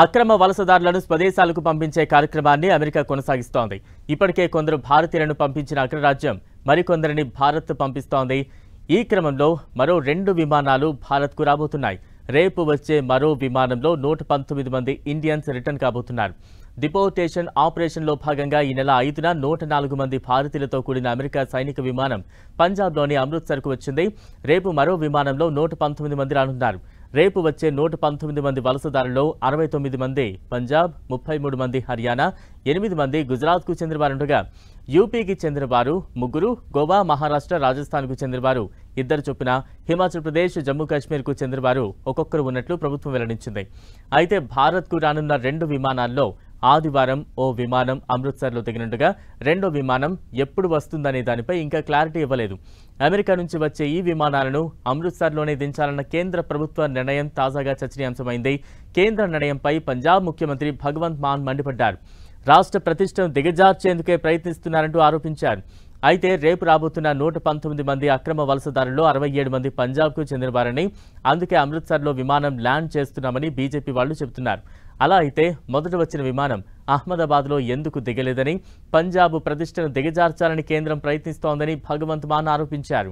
అక్రమ వలసదారులను స్వదేశాలకు పంపించే కార్యక్రమాన్ని అమెరికా కొనసాగిస్తోంది. ఇప్పటికే కొందరు భారతీయులను పంపించిన అగ్రరాజ్యం మరికొందరిని భారత్ పంపిస్తోంది. ఈ క్రమంలో మరో 2 విమానాలు భారత్కు రాబోతున్నాయి. రేపు వచ్చే మరో విమానంలో 119 మంది ఇండియన్స్ రిటర్న్ కాబోతున్నారు. డిపోర్టేషన్ ఆపరేషన్లో భాగంగా ఈ నెల 5న 104 మంది భారతీయులతో కూడిన అమెరికా సైనిక విమానం పంజాబ్లోని అమృత్సర్కు వచ్చింది. రేపు మరో విమానంలో 119 మంది రానున్నారు. రేపు వచ్చే 119 మంది వలసదారుల్లో 69 మంది పంజాబ్, 33 మంది హర్యానా, 8 మంది గుజరాత్కు చెందినవారుండగా యూపీకి చెందినవారు 3, గోవా, మహారాష్ట్ర, రాజస్థాన్కు చెందినవారు 2 చొప్పున, హిమాచల్ ప్రదేశ్, జమ్మూ కాశ్మీర్కు చెందినవారు ఒక్కొక్కరు ఉన్నట్లు ప్రభుత్వం వెల్లడించింది. అయితే భారత్కు రానున్న 2 విమానాల్లో ఆదివారం ఓ విమానం అమృత్సర్లో దిగనుండగా రెండో విమానం ఎప్పుడు వస్తుందనే దానిపై ఇంకా క్లారిటీ ఇవ్వలేదు. అమెరికా నుంచి వచ్చే ఈ విమానాలను అమృత్సర్లోనే దించాలన్న కేంద్ర ప్రభుత్వ నిర్ణయం తాజాగా చర్చనీయాంశమైంది. కేంద్ర నిర్ణయంపై పంజాబ్ ముఖ్యమంత్రి భగవంత్ మాన్ మండిపడ్డారు. రాష్ట్ర ప్రతిష్టను దిగజార్చేందుకే ప్రయత్నిస్తున్నారంటూ ఆరోపించారు. అయితే రేపు రాబోతున్న 119 మంది అక్రమ వలసదారుల్లో 67 మంది పంజాబ్కు చెందినవారని, అందుకే అమృత్సర్లో విమానం ల్యాండ్ చేస్తున్నామని బీజేపీ వాళ్లు చెబుతున్నారు. అలా అయితే మొదట వచ్చిన విమానం అహ్మదాబాద్లో ఎందుకు దిగలేదని, పంజాబ్ ప్రతిష్టను దిగజార్చాలని కేంద్రం ప్రయత్నిస్తోందని భగవంత్ మాన్ ఆరోపించారు.